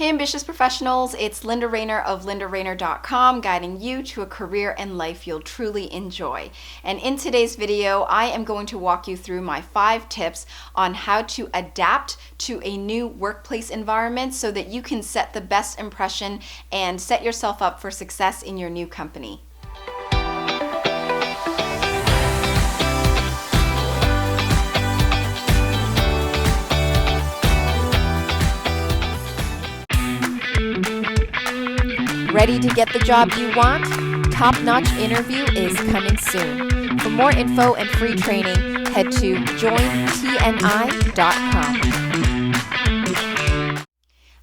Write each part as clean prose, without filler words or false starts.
Hey ambitious professionals, it's Linda Rayner of lindarayner.com, guiding you to a career and life you'll truly enjoy. And in today's video, I am going to walk you through my 5 tips on how to adapt to a new workplace environment so that you can set the best impression and set yourself up for success in your new company. Ready to get the job you want? Top-notch interview is coming soon. For more info and free training, head to jointni.com.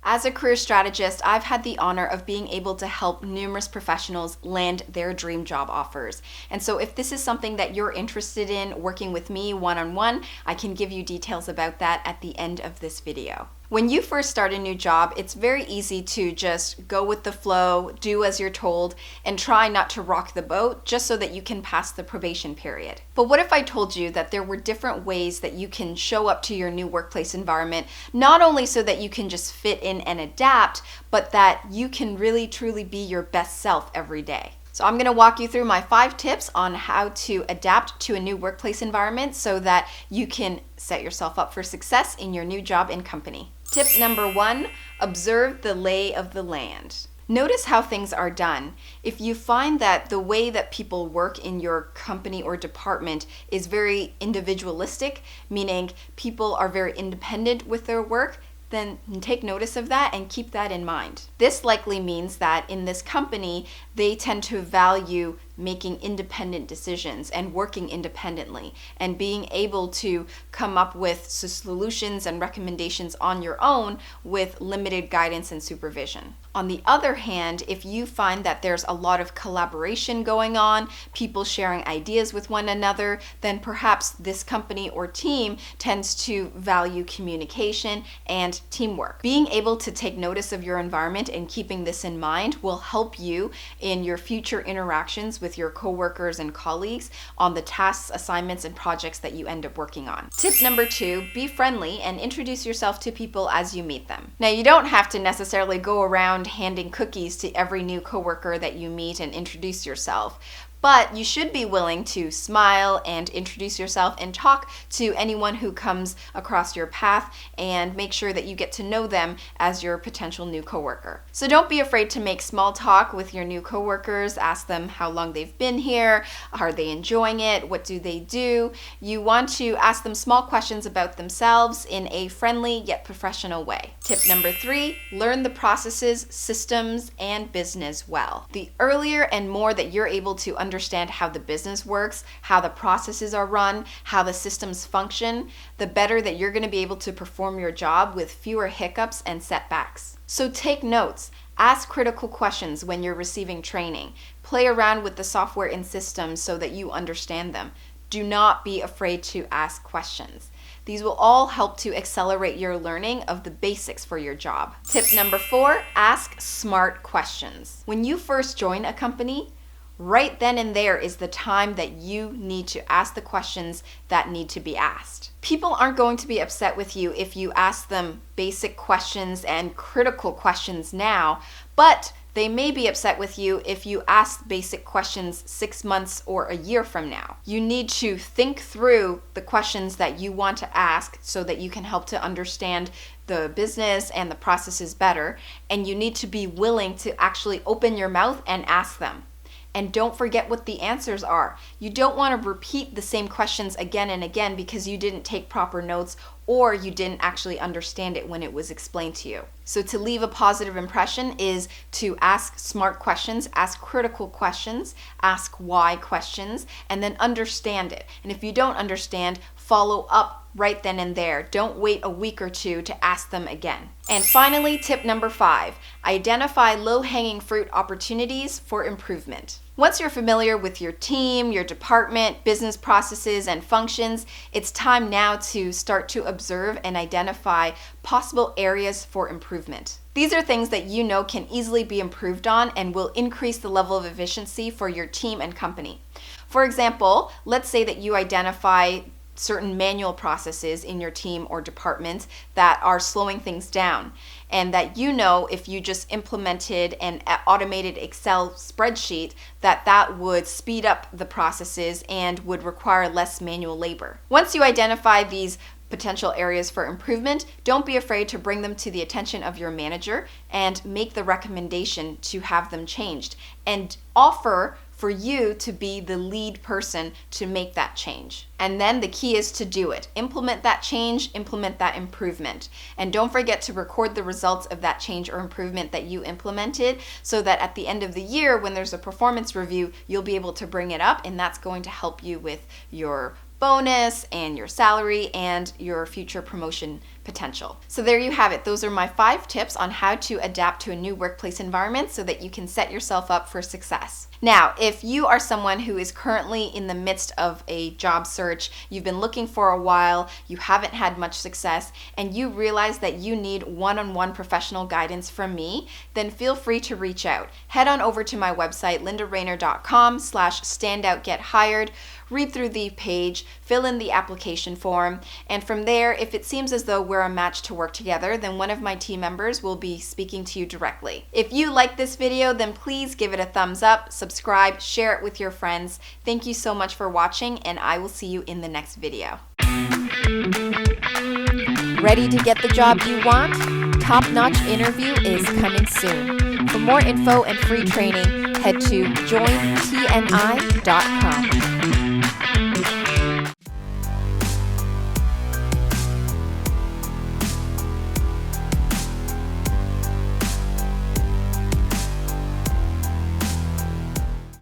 As a career strategist, I've had the honor of being able to help numerous professionals land their dream job offers. And so if this is something that you're interested in working with me one-on-one, I can give you details about that at the end of this video. When you first start a new job, it's very easy to just go with the flow, do as you're told, and try not to rock the boat just so that you can pass the probation period. But what if I told you that there were different ways that you can show up to your new workplace environment, not only so that you can just fit in and adapt, but that you can really truly be your best self every day? So I'm going to walk you through my 5 tips on how to adapt to a new workplace environment so that you can set yourself up for success in your new job and company. Tip number 1, observe the lay of the land. Notice how things are done. If you find that the way that people work in your company or department is very individualistic, meaning people are very independent with their work, then take notice of that and keep that in mind. This likely means that in this company, they tend to value making independent decisions and working independently and being able to come up with solutions and recommendations on your own with limited guidance and supervision. On the other hand, if you find that there's a lot of collaboration going on, people sharing ideas with one another, then perhaps this company or team tends to value communication and teamwork. Being able to take notice of your environment and keeping this in mind will help you in your future interactions with your coworkers and colleagues on the tasks, assignments, and projects that you end up working on. Tip number 2, be friendly and introduce yourself to people as you meet them. Now, you don't have to necessarily go around handing cookies to every new coworker that you meet and introduce yourself. But you should be willing to smile and introduce yourself and talk to anyone who comes across your path and make sure that you get to know them as your potential new coworker. So don't be afraid to make small talk with your new coworkers. Ask them how long they've been here. Are they enjoying it? What do they do? You want to ask them small questions about themselves in a friendly yet professional way. Tip number 3, learn the processes, systems, and business well. The earlier and more that you're able to understand how the business works, how the processes are run, how the systems function, the better that you're going to be able to perform your job with fewer hiccups and setbacks. So take notes. Ask critical questions when you're receiving training. Play around with the software and systems so that you understand them. Do not be afraid to ask questions. These will all help to accelerate your learning of the basics for your job. Tip number 4, ask smart questions. When you first join a company, right then and there is the time that you need to ask the questions that need to be asked. People aren't going to be upset with you if you ask them basic questions and critical questions now, but they may be upset with you if you ask basic questions 6 months or a year from now. You need to think through the questions that you want to ask so that you can help to understand the business and the processes better, and you need to be willing to actually open your mouth and ask them. And don't forget what the answers are. You don't want to repeat the same questions again and again because you didn't take proper notes or you didn't actually understand it when it was explained to you. So to leave a positive impression is to ask smart questions, ask critical questions, ask why questions, and then understand it. And if you don't understand, follow up right then and there. Don't wait a week or 2 to ask them again. And finally, tip number 5, identify low-hanging fruit opportunities for improvement. Once you're familiar with your team, your department, business processes, and functions, it's time now to start to observe and identify possible areas for improvement. These are things that you know can easily be improved on and will increase the level of efficiency for your team and company. For example, let's say that you identify certain manual processes in your team or department that are slowing things down. and that you know if you just implemented an automated Excel spreadsheet that would speed up the processes and would require less manual labor. Once you identify these potential areas for improvement, don't be afraid to bring them to the attention of your manager and make the recommendation to have them changed, and offer for you to be the lead person to make that change. And then the key is to do it. Implement that change, implement that improvement. And don't forget to record the results of that change or improvement that you implemented, so that at the end of the year, when there's a performance review, you'll be able to bring it up, and that's going to help you with your bonus and your salary and your future promotion potential. So there you have it. Those are my 5 tips on how to adapt to a new workplace environment so that you can set yourself up for success. Now, if you are someone who is currently in the midst of a job search, you've been looking for a while, you haven't had much success, and you realize that you need one-on-one professional guidance from me, then feel free to reach out. Head on over to my website, lindarainer.com/standoutgethired. Read through the page, fill in the application form, and from there, if it seems as though we're a match to work together, then one of my team members will be speaking to you directly. If you like this video, then please give it a thumbs up, subscribe, share it with your friends. Thank you so much for watching, and I will see you in the next video. Ready to get the job you want? Top-notch interview is coming soon. For more info and free training, head to jointni.com.